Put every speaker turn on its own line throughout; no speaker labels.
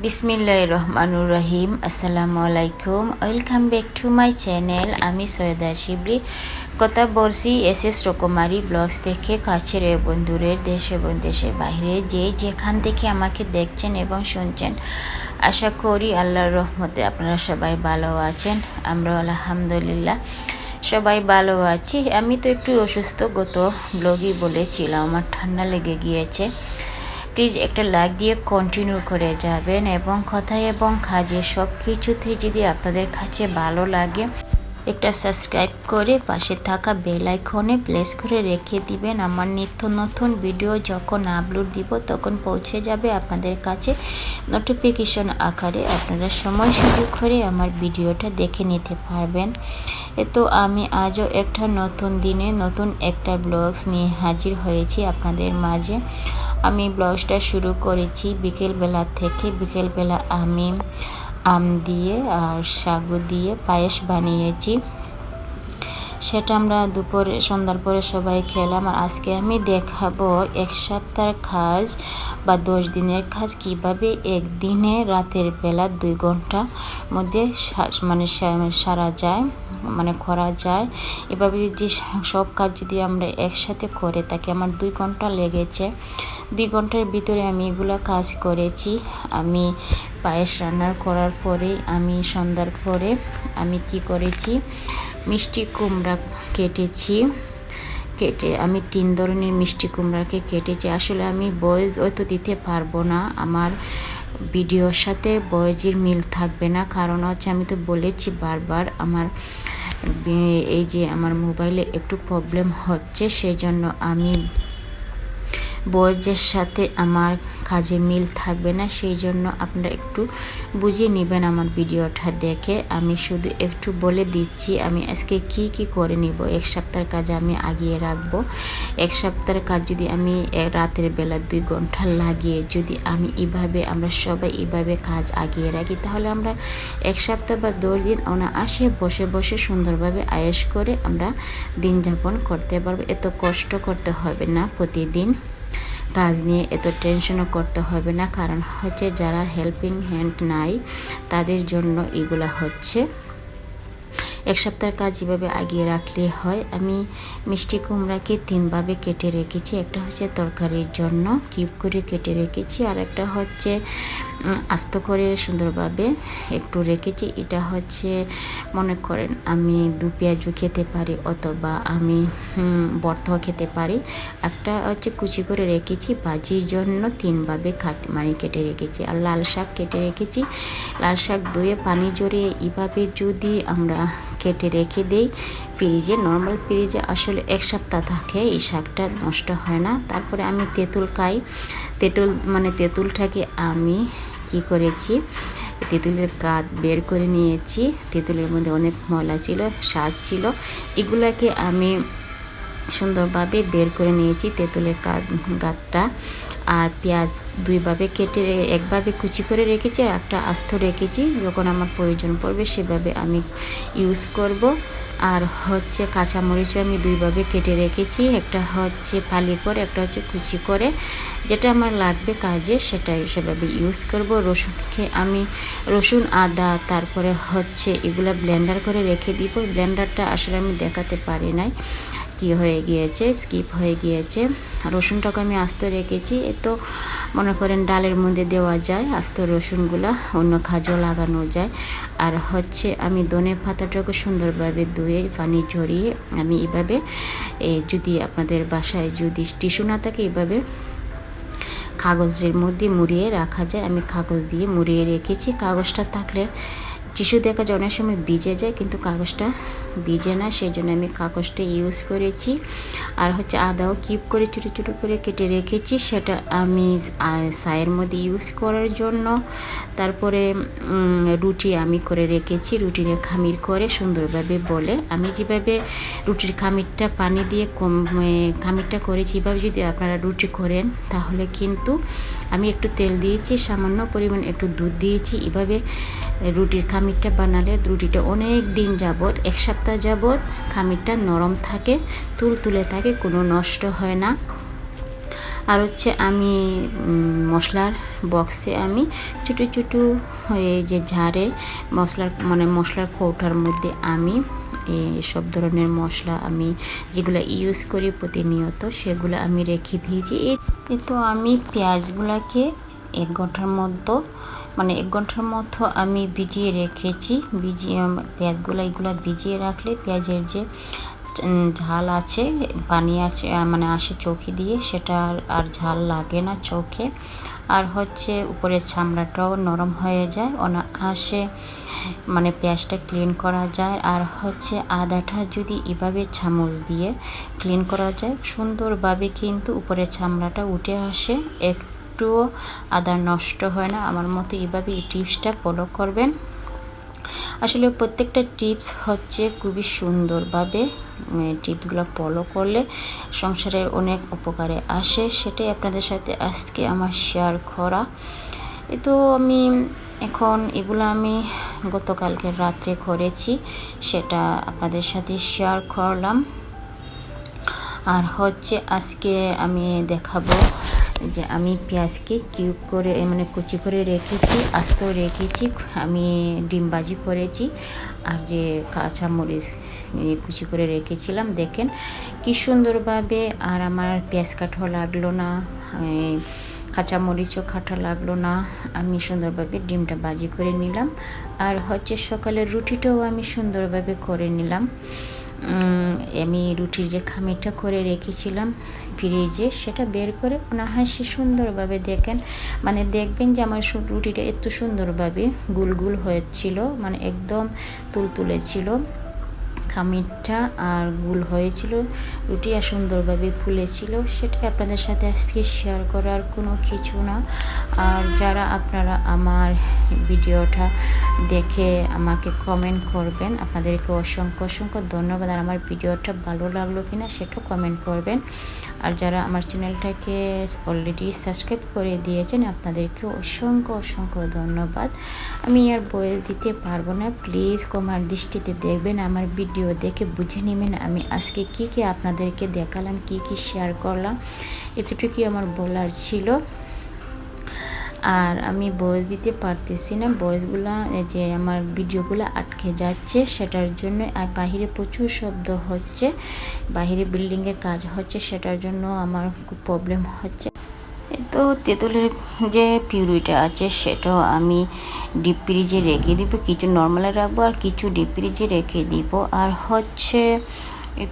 বিসমিল্লাহির রহমানুর রহিম। আসসালামু আলাইকুম, welcome back to my channel. আমি সৈয়দা শিবলি কথা বলছি ssrokomari ব্লগস থেকে। কাছের এবং দূরের, দেশ এবং দেশের বাইরে যে যেখান থেকে আমাকে দেখছেন এবং শুনছেন, আশা করি আল্লাহর রহমতে আপনারা সবাই ভালো আছেন। আমরা আলহামদুলিল্লাহ সবাই ভালো আছি। আমি তো একটু অসুস্থ, গত ব্লগই বলেছিলাম আমার ঠান্ডা লেগে গিয়েছে। প্লিজ একটা লাইক দিয়ে কন্টিনিউ করে যাবেন এবং কথায় এবং কাজে সব কিছুতেই যদি আপনাদের কাছে ভালো লাগে একটা সাবস্ক্রাইব করে পাশে থাকা বেল আইকনে প্রেস করে রেখে দিবেন। আমার নিত্য নতুন ভিডিও যখন আপলোড দিব তখন পৌঁছে যাবে আপনাদের কাছে নোটিফিকেশন আকারে। আপনারা সময় সুযোগ করে আমার ভিডিওটা দেখে নিতে পারবেন। তো আমি আজও একটা নতুন দিনে নতুন একটা ব্লগস নিয়ে হাজির হয়েছি আপনাদের মাঝে। আমি ব্লগসটা শুরু করেছি বিকেলবেলা থেকে। বিকেলবেলা আমি আম দিয়ে আর সাগু দিয়ে পায়েস বানিয়েছি, সেটা আমরা দুপুরে সন্ধ্যার পরে সবাই খেলাম। আর আজকে আমি দেখাবো এক সপ্তাহের কাজ বা 10 দিনের কাজ কিভাবে একদিনে রাতের বেলা 2 ঘন্টার মধ্যে সারা যায়, করা যায়। এভাবে যদি সব কাজ যদি আমরা একসাথে করে থাকি, আমার 2 ঘন্টা লেগেছে। 2 ঘন্টার ভিতরে আমি এগুলা কাজ করেছি। আমি পায়েস রান্নার করার পরে আমি সন্ধ্যার পরে আমি কি করেছি, মিষ্টি কুমড়া কেটেছি। আমি 3 ধরনের মিষ্টি কুমড়াকে কেটেছি। আসলে আমি ভয়েস হয়তো দিতে পারবো না, আমার ভিডিওর সাথে ভয়েসের মিল থাকবে না। কারণ হচ্ছে আমি তো বলেছি বারবার আমার এই যে আমার মোবাইলে একটু প্রবলেম হচ্ছে, সেই জন্য আমি ভয়েসের সাথে আমার কাজে মিল থাকবে না। সেই জন্য আপনারা একটু বুঝিয়ে নেবেন আমার ভিডিওটা দেখে। আমি শুধু একটু বলে দিচ্ছি আমি আজকে কি কি করে নিব। এক সপ্তাহের কাজ আমি আগিয়ে রাখবো। এক সপ্তাহের কাজ যদি আমি রাতের বেলা 2 ঘন্টা লাগিয়ে যদি আমি আমরা সবাই এইভাবে কাজ আগিয়ে রাখি, তাহলে আমরা এক সপ্তাহ বা 10 দিন অনায়াসে বসে বসে সুন্দরভাবে আয়েশ করে আমরা দিন যাপন করতে পারবো। এত কষ্ট করতে হবে না, প্রতিদিন কাজ নিয়ে এত টেনশনও করতে হবে না। কারণ হচ্ছে যারা হেল্পিং হ্যান্ড নাই তাদের জন্য এগুলা হচ্ছে। এক সপ্তাহের কাজ যেভাবে আগিয়ে রাখলে হয়। আমি মিষ্টি কুমড়াকে 3 ভাবে কেটে রেখেছি। একটা হচ্ছে তরকারির জন্য কিউব করে কেটে রেখেছি, আর একটা হচ্ছে আস্ত করে সুন্দরভাবে একটু রেখেছি। এটা হচ্ছে মনে করেন আমি 2 পেঁয়াজও খেতে পারি অথবা আমি ভর্তাও খেতে পারি। একটা হচ্ছে কুচি করে রেখেছি ভাজির জন্য 3 ভাবে কেটে রেখেছি। আর লাল শাক কেটে রেখেছি। লাল শাক ধুয়ে পানি জড়িয়ে এইভাবে যদি আমরা কেটে রেখে দেই ফ্রিজে, নর্মাল ফ্রিজে আসলে 1 সপ্তাহ থাকে, এই শাকটা নষ্ট হয় না। তারপরে আমি তেঁতুল খাই। তেঁতুলটাকে আমি কি করেছি, তেঁতুলের কাঠ বের করে নিয়েছি। তেঁতুলের মধ্যে অনেক ময়লা ছিল, শ্বাস ছিল, এগুলাকে আমি সুন্দরভাবে বের করে নিয়েছি তেঁতুলের গাঁটটা। আর পেঁয়াজ 2 ভাবে কেটে, একভাবে কুচি করে রেখেছি আর একটা আস্ত রেখেছি। যখন আমার প্রয়োজন পড়বে সেভাবে আমি ইউজ করব। আর হচ্ছে কাঁচামরিচও আমি 2 ভাবে কেটে রেখেছি, একটা হচ্ছে ফালি করে, একটা হচ্ছে কুচি করে। যেটা আমার লাগবে কাজে সেটাই সেভাবে ইউজ করব। রসুনকে আমি রসুন আদা তারপরে হচ্ছে এগুলা ব্লেন্ডার করে রেখে দিব। ব্লেন্ডারটা আসলে আমি দেখাতে পারি নাই, কি হয়ে গিয়েছে, স্কিপ হয়ে গিয়েছে। রসুনটাকে আমি আস্ত রেখেছি। তো মনে করেন ডালের মধ্যে দেওয়া যায় আস্ত রসুনগুলা, অন্য কাজও লাগানো যায়। আর হচ্ছে আমি ধনে পাতাটাকে সুন্দরভাবে ধুয়ে পানি ঝরিয়ে আমি এইভাবে যদি আপনাদের বাসায় যদি টিস্যু না থাকে এইভাবে কাগজের মধ্যে মুড়িয়ে রাখা যায়, আমি কাগজ দিয়ে মুড়িয়ে রেখেছি। কাগজটা থাকলে টিস্যু দেখা যায় অনেক সময় ভিজে যায়, কিন্তু কাগজটা ভিজে না, সেই জন্য আমি কাগজটা ইউজ করেছি। আর হচ্ছে আদাও কিউব করে ছোটো ছোটো করে কেটে রেখেছি, সেটা আমি চায়ের মধ্যে ইউজ করার জন্য। তারপরে রুটি আমি করে রেখেছি, রুটির খামির করে সুন্দরভাবে বলে আমি যেভাবে রুটির খামিরটা পানি দিয়ে খামিরটা করেছি, এভাবে যদি আপনারা রুটি করেন তাহলে কিন্তু আমি একটু তেল দিয়েছি, সামান্য পরিমাণ একটু দুধ দিয়েছি। এভাবে রুটির খামিরটা বানালে রুটিটা অনেক দিন যাবত, 1 সপ্তাহ যাবত খামিরটা নরম থাকে, তুলতুলে থাকে, কোনো নষ্ট হয় না। আর হচ্ছে আমি মশলার বক্সে আমি ছোটো ছোটো এই যে ঝাড়ে মশলার কৌটার মধ্যে আমি সব ধরনের মশলা আমি যেগুলো ইউজ করি প্রতিনিয়ত সেগুলো আমি রেখে দিয়েছি। এই তো আমি পেঁয়াজগুলোকে 1 ঘন্টার মতো আমি ভিজিয়ে রেখেছি। পেঁয়াজগুলো ভিজিয়ে রাখলে পেঁয়াজের যে ঝাল আছে, পানি আছে আসে চোখে দিয়ে, সেটা আর ঝাল লাগে না চোখে। আর হচ্ছে উপরের চামড়াটাও নরম হয়ে যায়, অনায়াসে পেঁয়াজটা ক্লিন করা যায়। আর হচ্ছে আদাটা যদি এভাবে চামচ দিয়ে ক্লিন করা যায় সুন্দরভাবে, কিন্তু উপরের চামড়াটা উঠে আসে, একটুও আদা নষ্ট হয় না। আমার মতো এভাবে এই টিপসটা ফলো করবেন। আসলে প্রত্যেকটা টিপস হচ্ছে খুবই সুন্দরভাবে টিপসগুলো ফলো করলে সংসারের অনেক উপকারে আসে, সেটাই আপনাদের সাথে আজকে আমার শেয়ার করা। তো আমি এখন এগুলো আমি গতকালকে রাত্রে করেছি, সেটা আপনাদের সাথে শেয়ার করলাম। আর হচ্ছে আজকে আমি দেখাবো যে আমি পেঁয়াজকে কিউব করে কুচি করে রেখেছি, আস্ত রেখেছি, আমি ডিম ভাজি করেছি। আর যে কাঁচামরিচ কুচি করে রেখেছিলাম, দেখেন কি সুন্দরভাবে। আর আমার পেঁয়াজ কাটাও লাগলো না, কাঁচামরিচও কাটা লাগলো না। আমি সুন্দরভাবে ডিমটা ভাজি করে নিলাম। আর হচ্ছে সকালের রুটিটাও আমি সুন্দরভাবে করে নিলাম। আমি রুটির যে খামিরটা করে রেখেছিলাম ফ্রিজে, সেটা বের করে অনায়াসে সুন্দরভাবে দেখবেন যে আমার রুটিটা এত সুন্দরভাবে গুল হয়েছিল, একদম তুলতুলে ছিল খামিরটা, আর গুল হয়েছিল রুটি, আর সুন্দরভাবে ফুলেছিল। সেটা আপনাদের সাথে আজকে শেয়ার করার কোনো কিছু না। আর যারা আপনারা আমার ভিডিওটা দেখে আমাকে কমেন্ট করবেন, আপনাদেরকে অসংখ্য ধন্যবাদ। আর আমার ভিডিওটা ভালো লাগলো কিনা সেটাও কমেন্ট করবেন। আর যারা আমার চ্যানেলটাকে অলরেডি সাবস্ক্রাইব করে দিয়েছেন, আপনাদেরকে অসংখ্য ধন্যবাদ। আমি আর বলে দিতে পারবো না, প্লিজ ক্ষমার দৃষ্টিতে দেখবেন। আমার ভিডিও দেখে বুঝে নেবেন আমি আজকে কি আপনাদেরকে দেখালাম, কি শেয়ার করলাম, এতটুকুই আমার বলার ছিল। আর আমি ভয়েস দিতে পারতেছি না, ভয়েসগুলো যে আমার ভিডিওগুলো আটকে যাচ্ছে, সেটার জন্য। আর বাহিরে প্রচুর শব্দ হচ্ছে, বাহিরে বিল্ডিংয়ের কাজ হচ্ছে, সেটার জন্য আমার খুব প্রবলেম হচ্ছে। তো তেঁতুলের যে পিউরিটা আছে সেটাও আমি ডিপ ফ্রিজে রেখে দিব, কিছু নর্মালে রাখবো আর কিছু ডিপ ফ্রিজে রেখে দিব। আর হচ্ছে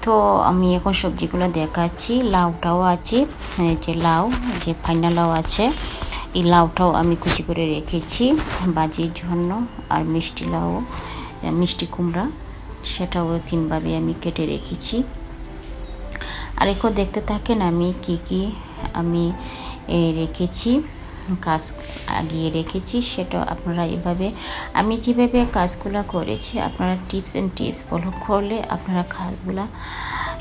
তো আমি এখন সবজিগুলো দেখাচ্ছি। লাউটাও আছে, যে ফাইনা লাউ আছে, এই লাউটাও আমি কুচি করে রেখেছি ভাজির জন্য। আর মিষ্টি কুমড়া, সেটাও 3 ভাবে আমি কেটে রেখেছি। আর এখন দেখতে থাকেন আমি কি আমি রেখেছি, কাজ আগিয়ে রেখেছি, সেটা আপনারা এভাবে আমি যেভাবে কাজগুলো করেছি আপনারা টিপস ফলো করলে আপনারা কাজগুলা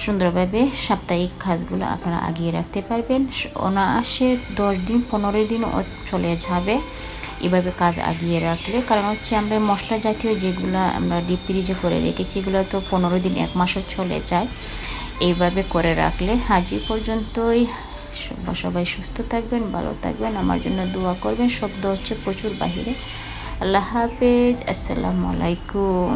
সুন্দরভাবে, সাপ্তাহিক কাজগুলো আপনারা আগিয়ে রাখতে পারবেন। অনায়াসে 10 দিন 15 দিন চলে যাবে এভাবে কাজ আগিয়ে রাখলে। কারণ হচ্ছে আমরা মশলা জাতীয় যেগুলো আমরা ডিপ ফ্রিজে করে রেখেছি, এগুলো তো 15 দিন 1 মাসও চলে যায় এইভাবে করে রাখলে। আজ পর্যন্তই, সবাই সুস্থ থাকবেন, ভালো থাকবেন, আমার জন্য দোয়া করবেন। শব্দ হচ্ছে প্রচুর বাহিরে। আল্লাহ হাফেজ, আসসালামু আলাইকুম।